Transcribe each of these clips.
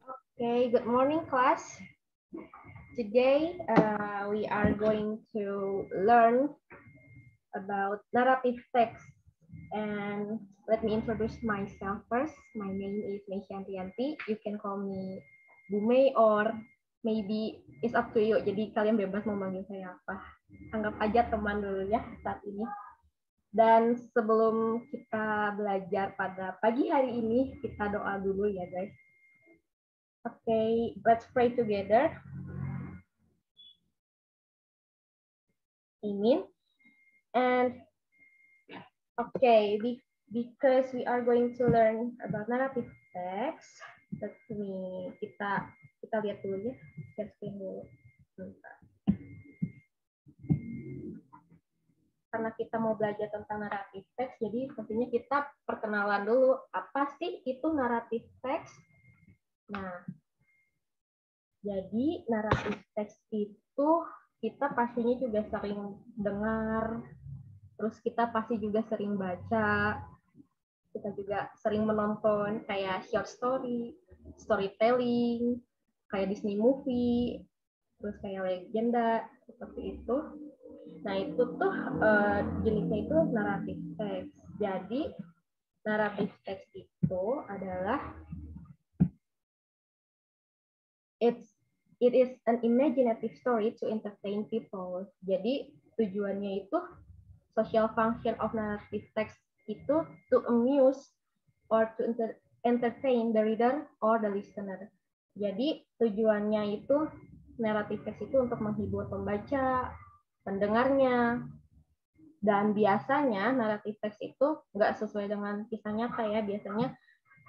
Okay, good morning, class. Today, we are going to learn about narrative text. And let me introduce myself first. My name is Meisha Antianti. You can call me Bume or maybe it's up to you. Jadi kalian bebas mau manggil saya apa. Anggap aja teman dulu ya saat ini. Dan sebelum kita belajar pada pagi hari ini, kita doa dulu ya guys. Okay, let's pray together. Amen. And okay, because we are going to learn about narrative text, let me kita lihat dulu ya, share screen dulu. Karena kita mau belajar tentang narrative text, jadi tentunya kita perkenalan dulu apa sih itu narrative text. Nah, jadi narrative text itu kita pastinya juga sering dengar, terus kita pasti juga sering baca, kita juga sering menonton kayak short story, storytelling, kayak Disney movie, terus kayak legenda, seperti itu. Nah, itu tuh jenisnya itu narrative text. Jadi, narrative text itu adalah it is an imaginative story to entertain people. Jadi, tujuannya itu social function of narrative text itu to amuse or to entertain the reader or the listener. Jadi tujuannya itu narrative text itu untuk menghibur pembaca, pendengarnya, dan biasanya narrative text itu nggak sesuai dengan kisah nyata ya, biasanya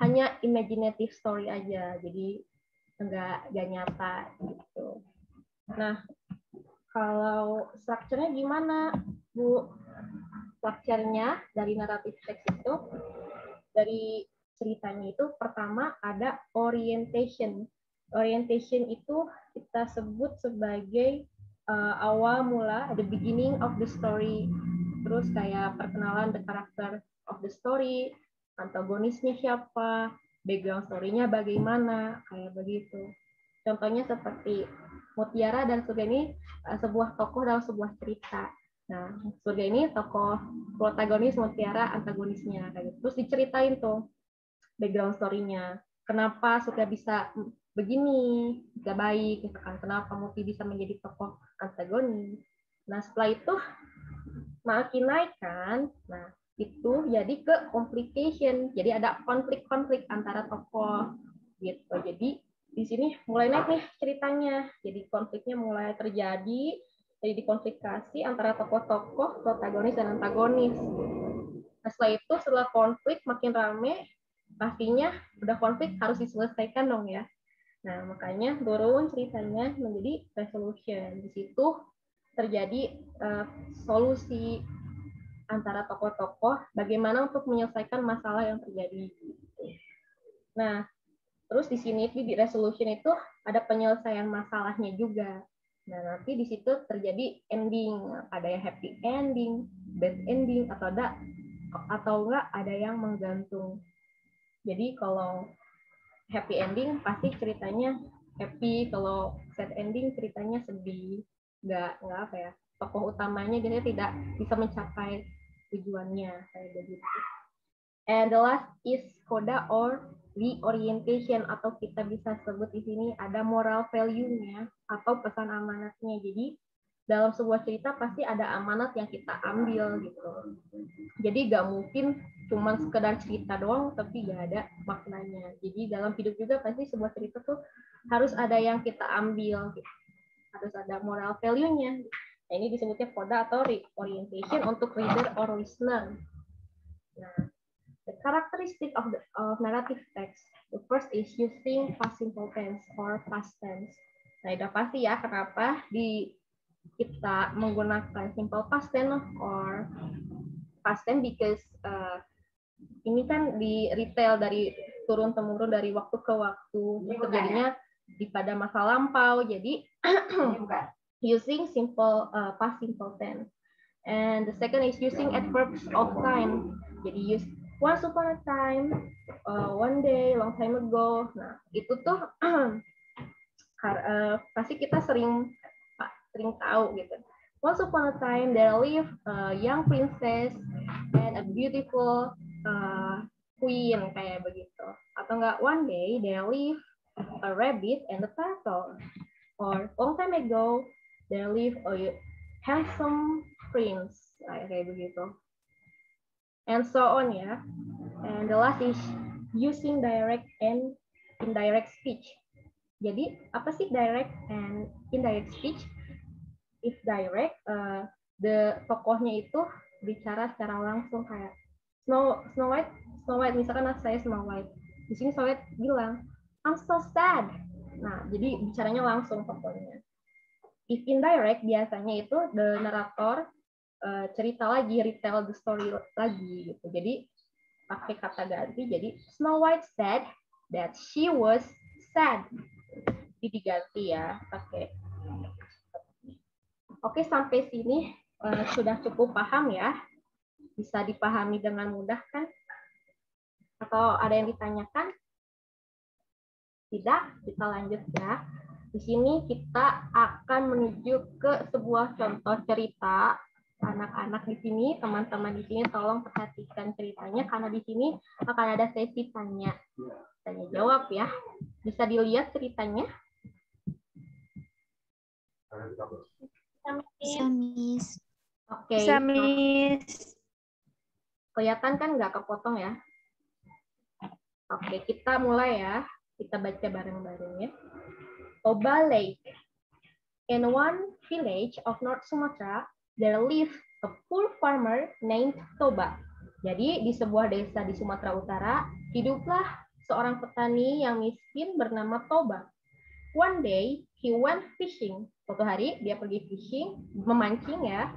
hanya imaginative story aja, jadi nggak nyata gitu. Nah, kalau strukturnya gimana, Bu? Strukturnya dari narrative text itu, dari ceritanya itu pertama ada orientation. Orientation itu kita sebut sebagai awal mula, the beginning of the story. Terus kayak perkenalan the character of the story, antagonisnya siapa, background story-nya bagaimana, kayak begitu. Contohnya seperti Mutiara dan Surga ini sebuah tokoh dalam sebuah cerita. Nah, Surga ini tokoh protagonis, Mutiara antagonisnya. Kayak gitu. Terus diceritain tuh background story-nya. Kenapa Surga bisa begini, bisa baik, misalkan kenapa Muti bisa menjadi tokoh antagonis. Nah, setelah itu makin naik kan, nah itu jadi ke complication. Jadi ada konflik-konflik antara tokoh gitu. Jadi di sini mulai naik nih ceritanya. Jadi konfliknya mulai terjadi, jadi dikonfliktasi antara tokoh-tokoh protagonis dan antagonis. Nah, setelah konflik makin rame, pastinya udah konflik harus diselesaikan dong ya. Nah, makanya turun ceritanya menjadi resolution. Di situ terjadi solusi antara tokoh-tokoh bagaimana untuk menyelesaikan masalah yang terjadi. Nah, terus di sini di resolution itu ada penyelesaian masalahnya juga. Nah, nanti di situ terjadi ending, ada yang happy ending, bad ending, atau enggak ada yang menggantung. Jadi kalau happy ending pasti ceritanya happy, kalau sad ending ceritanya sedih, enggak apa ya, tokoh utamanya biasanya tidak bisa mencapai tujuannya kayak begitu. And the last is coda or reorientation, atau kita bisa sebut di sini ada moral value-nya atau pesan amanatnya. Jadi dalam sebuah cerita pasti ada amanat yang kita ambil gitu. Jadi nggak mungkin cuma sekedar cerita doang tapi nggak ada maknanya. Jadi dalam hidup juga pasti sebuah cerita tuh harus ada yang kita ambil, gitu. Harus ada moral value-nya. Nah, ini disebutnya coda atau reorientation untuk reader or listener. Nah, the characteristic of narrative text, the first is using past simple tense or past tense. Nah, udah pasti ya kenapa kita menggunakan simple past tense or past tense, because ini kan di retail dari turun temurun dari waktu ke waktu, terjadinya pada masa lampau. Jadi using past simple tense. And the second is using adverbs of time. Jadi Once upon a time, one day, long time ago. Nah, itu tuh pasti kita sering tahu gitu. Once upon a time, there lived a young princess and a beautiful queen, kayak begitu. Atau enggak, one day there lived a rabbit and a turtle. Or long time ago, there lived a handsome prince, kayak begitu. And so on ya. And the last is using direct and indirect speech. Jadi apa sih direct and indirect speech? If direct, the tokohnya itu bicara secara langsung kayak Snow White misalkan saya Snow White. Di sini Snow White bilang, I'm so sad. Nah, jadi bicaranya langsung pokoknya. If indirect biasanya itu the narrator cerita lagi, retell the story lagi gitu. Jadi pakai kata ganti, jadi Snow White said that she was sad. Jadi diganti ya pakai. Oke, sampai sini sudah cukup paham ya? Bisa dipahami dengan mudah kan? Atau ada yang ditanyakan? Tidak, kita lanjut ya. Di sini kita akan menuju ke sebuah contoh cerita. Anak-anak di sini, teman-teman di sini tolong perhatikan ceritanya karena di sini akan ada sesi tanya jawab ya. Bisa dilihat ceritanya? Bisa, Miss. Oke. Bisa, Miss. Kelihatan kan nggak kepotong ya? Oke, kita mulai ya. Kita baca bareng-bareng ya. Toba Lake. In one village of North Sumatra, there lived a poor farmer named Toba. Jadi di sebuah desa di Sumatera Utara, hiduplah seorang petani yang miskin bernama Toba. One day, he went fishing. Suatu hari, dia pergi fishing, memancing ya.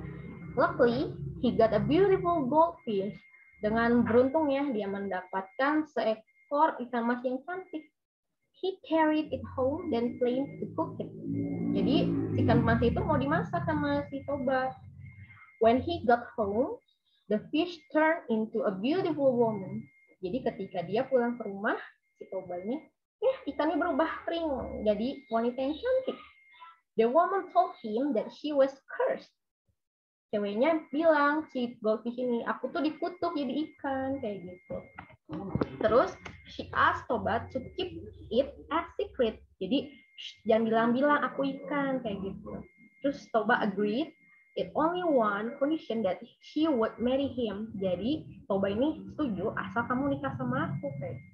Luckily, he got a beautiful goldfish. Dengan beruntungnya, dia mendapatkan seekor ikan mas yang cantik. He carried it home, then planned to cook it. Jadi, ikan mas itu mau dimasak sama si Toba. When he got home, the fish turned into a beautiful woman. Jadi, ketika dia pulang ke rumah, si Tobanya, ikannya berubah kering jadi wanita yang cantik. The woman told him that she was cursed. Ceweknya bilang, si goldfish ini, aku tuh dikutuk jadi ikan, kayak gitu. Terus, she asked Toba to keep it as secret. Jadi, jangan bilang-bilang aku ikan, kayak gitu. Terus Toba agreed, it only one condition that she would marry him. Jadi, Toba ini setuju, asal kamu nikah sama aku, kayak gitu.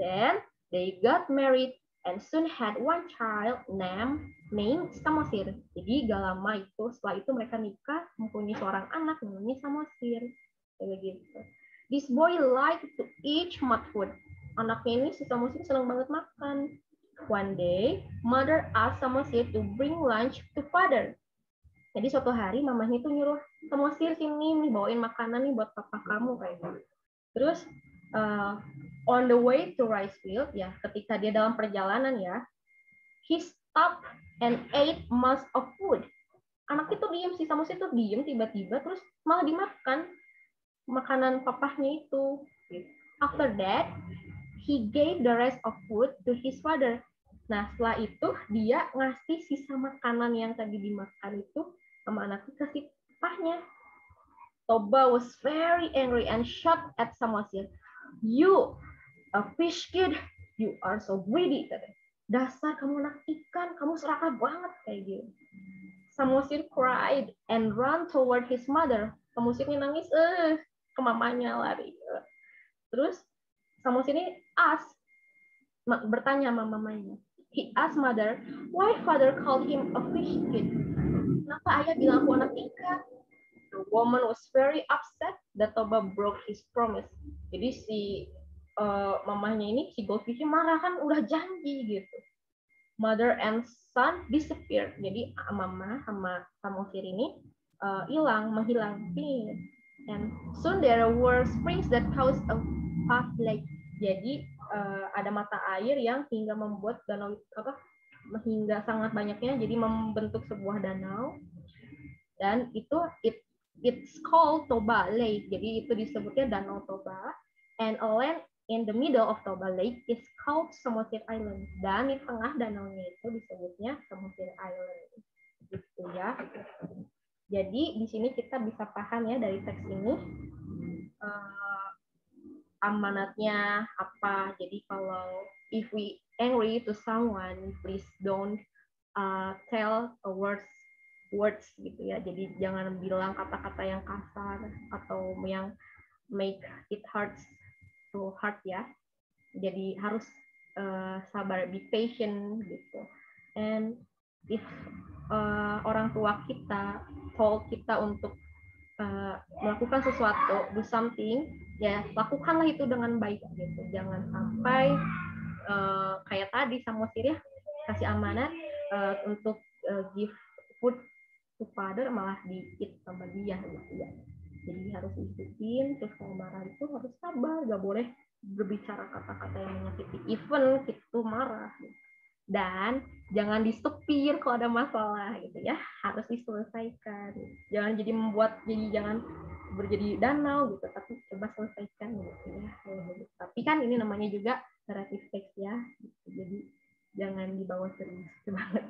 Then, they got married and soon had one child named Samosir. Jadi gak lama itu, setelah itu mereka nikah, mempunyai seorang anak namanya Samosir. Kayak gitu. This boy liked to eat mud food. Anaknya ini si Samosir senang banget makan. One day, mother asked Samosir to bring lunch to father. Jadi suatu hari mamanya itu nyuruh Samosir sini nih bawain makanan nih buat papa kamu kayak gitu. Terus on the way to rice field, ya, ketika dia dalam perjalanan ya, he stopped and ate most of food. Anak itu diem, si Samus itu diem tiba-tiba, terus malah dimakan makanan papahnya itu. After that, he gave the rest of food to his father. Nah, setelah itu dia ngasih sisa makanan yang tadi dimakan itu sama anaknya ke si papahnya. Toba was very angry and shot at Samosir. You, a fish kid, you are so greedy. Dasar kamu anak ikan, kamu serakah banget kayak gitu. Samosir cried and ran toward his mother. Samosirnya nangis, ke mamanya lari. Terus Samosir ini bertanya sama mamanya. He asked mother, why father called him a fish kid? Kenapa ayah bilang aku anak ikan? The woman was very upset that Toba broke his promise. Jadi si mamahnya ini, si goldfish marah kan udah janji gitu. Mother and son disappeared. Jadi mama sama Samosir ini menghilang. And soon there were springs that caused a vast lake. Jadi ada mata air yang hingga membuat danau hingga sangat banyaknya, jadi membentuk sebuah danau. Dan itu it's called Toba Lake. Jadi itu disebutnya Danau Toba. And a land in the middle of Toba Lake is called Samosir Island. Dan di tengah danaunya itu disebutnya Samosir Island. Gitu ya. Jadi di sini kita bisa paham ya dari teks ini amanatnya apa. Jadi kalau if we angry to someone, please don't tell a words gitu ya. Jadi jangan bilang kata-kata yang kasar atau yang make it hurts to hurt ya. Jadi harus sabar, be patient gitu. And if orang tua kita told kita untuk melakukan sesuatu, do something, ya lakukanlah itu dengan baik gitu. Jangan sampai kayak tadi Samosir ya, kasih amanat untuk give food to father malah di-eat sama dia gitu ya. Jadi harus ikutin, terus kalau marah itu harus sabar, gak boleh berbicara kata-kata yang menyakiti, even itu marah. Dan jangan disepir kalau ada masalah gitu ya, harus diselesaikan. Jangan jadi jangan berjadi danau gitu, tapi coba selesaikan gitu ya. Tapi kan ini namanya juga narrative text ya, gitu. Jadi jangan dibawa serius banget.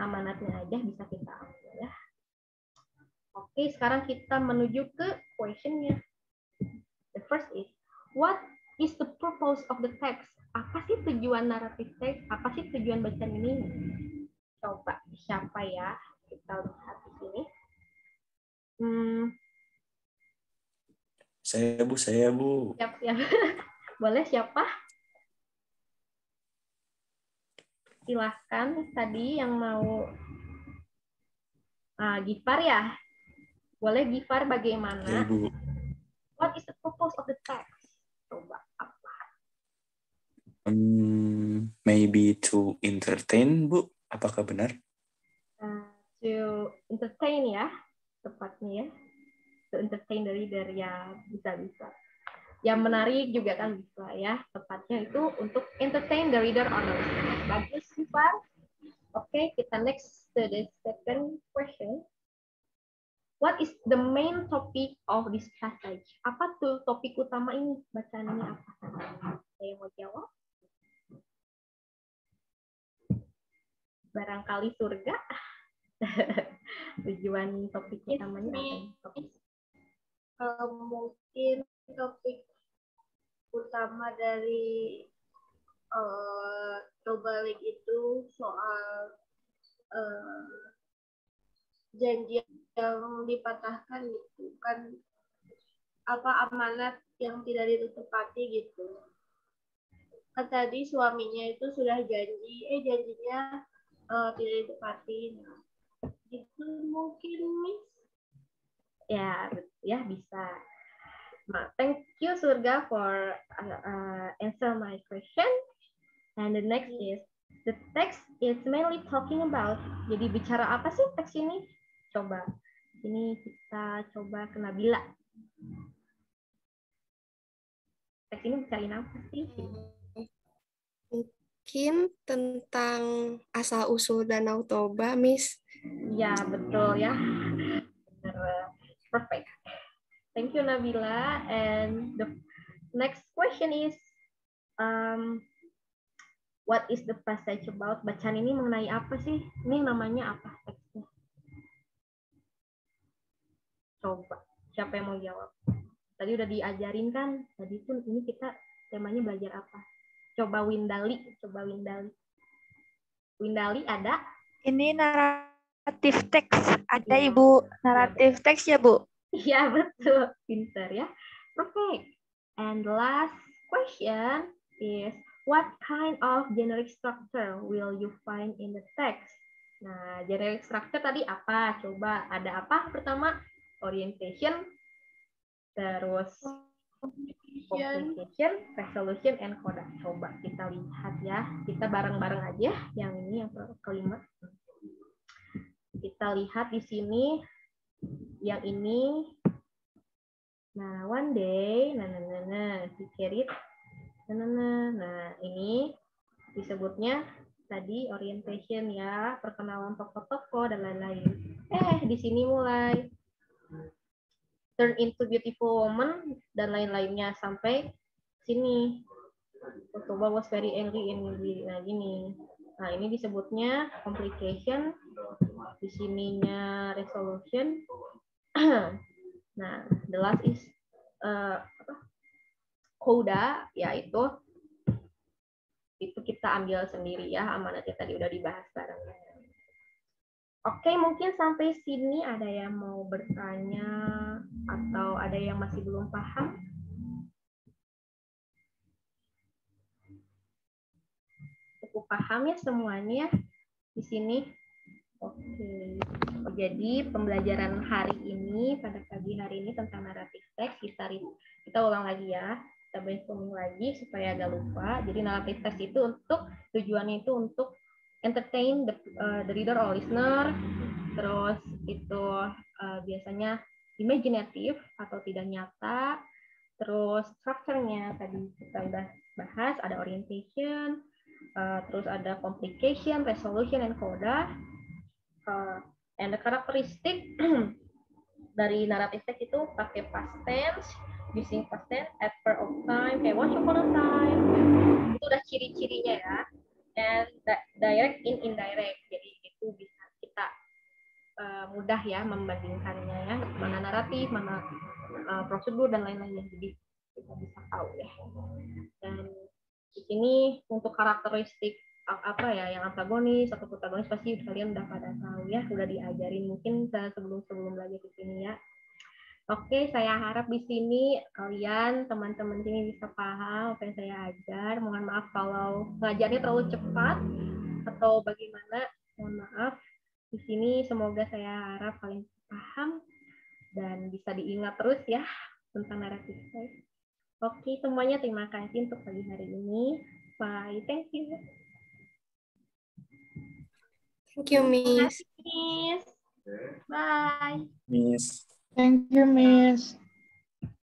Amanatnya aja bisa kita ambil ya. Oke, sekarang kita menuju ke question-nya. The first is, what is the purpose of the text? Apa sih tujuan naratif teks? Apa sih tujuan bacaan ini? Coba siapa ya? Kita lihat di sini. Saya, Bu. Siap. Boleh siapa? Silahkan tadi yang mau Gifar ya. Boleh Gifar bagaimana? Ya, Ibu. What is the purpose of the text? Coba apa? Maybe to entertain, Bu. Apakah benar? To entertain ya, tepatnya ya. To entertain the reader ya, bisa. Yang menarik juga kan bisa ya. Tepatnya itu untuk entertain the reader or the listener. Bagus, Gifar. Oke, kita next to the second question. What is the main topic of this passage? Apa tuh topik utama ini? Bacaan ini apa? Saya mau jawab. Barangkali surga. Tujuan topik utamanya apa? Mungkin topik utama dari Toba Lake itu soal janji yang dipatahkan gitu kan, apa amanat yang tidak ditepati gitu kan. Tadi suaminya itu sudah janji, janjinya tidak ditepati. Nah, itu mungkin Miss ya bisa. Thank you Surga for answer my question. And the next is, the text is mainly talking about. Jadi bicara apa sih teks ini? Coba ini kita coba ke Nabila. Teks ini bicarain apa sih? Mungkin tentang asal-usul Danau Toba, Miss. Ya, betul ya. Perfect. Thank you, Nabila. And the next question is, what is the passage about? Bacaan ini mengenai apa sih? Ini namanya apa teksnya? Coba, siapa yang mau jawab? Tadi udah diajarin kan? Tadi pun ini kita temanya belajar apa? Coba Windali. Windali ada? Ini naratif teks. Ada ya, Ibu. Naratif teks ya, Bu? Iya, betul. Pinter ya. Perfect. And the last question is, what kind of generic structure will you find in the text? Nah, generic structure tadi apa? Coba ada apa? Pertama, orientation, terus complication, resolution, and coda. Coba kita lihat ya. Kita bareng-bareng aja. Yang ini yang kelima. Kita lihat di sini. Yang ini. Nah, one day. Dikerit. Nah, ini disebutnya tadi orientation ya, perkenalan tokoh-tokoh dan lain-lain. Di sini mulai turn into beautiful woman dan lain-lainnya sampai sini. Otoba was very angry and nah gini. Nah, ini disebutnya complication, di sininya resolution. Nah, the last is coda, yaitu itu kita ambil sendiri ya, amanatnya tadi udah dibahas bareng. Oke, mungkin sampai sini ada yang mau bertanya atau ada yang masih belum paham? Cukup paham ya semuanya di sini? Oke. Jadi pembelajaran hari ini pada pagi hari ini tentang narrative text kita ulang lagi ya. Kita brainstorming lagi supaya agak lupa. Jadi narrative text itu tujuannya itu untuk entertain the reader or listener. Terus itu biasanya imaginative atau tidak nyata. Terus structure-nya tadi kita udah bahas, ada orientation, terus ada complication, resolution, and coda. And the characteristic dari narrative text itu pakai past tense, using past tense, at per of time, kayak once upon a time. Itu udah ciri-cirinya ya. And direct in indirect. Jadi itu bisa kita mudah ya membandingkannya ya, mana naratif, mana prosedur dan lain-lainnya. Jadi kita bisa tahu ya. Dan di sini untuk karakteristik apa ya yang antagonis atau protagonis pasti kalian udah pada tahu ya, udah diajarin mungkin sebelum belajar di sini ya. Oke, saya harap di sini kalian teman-teman sini bisa paham apa yang saya ajar. Mohon maaf kalau ngajarnya terlalu cepat atau bagaimana, mohon maaf. Di sini semoga saya harap kalian paham dan bisa diingat terus ya tentang narrative text. Oke, semuanya terima kasih untuk pagi hari ini. Bye, thank you. Thank you, Miss. Miss. Bye. Miss. Thank you, Miss.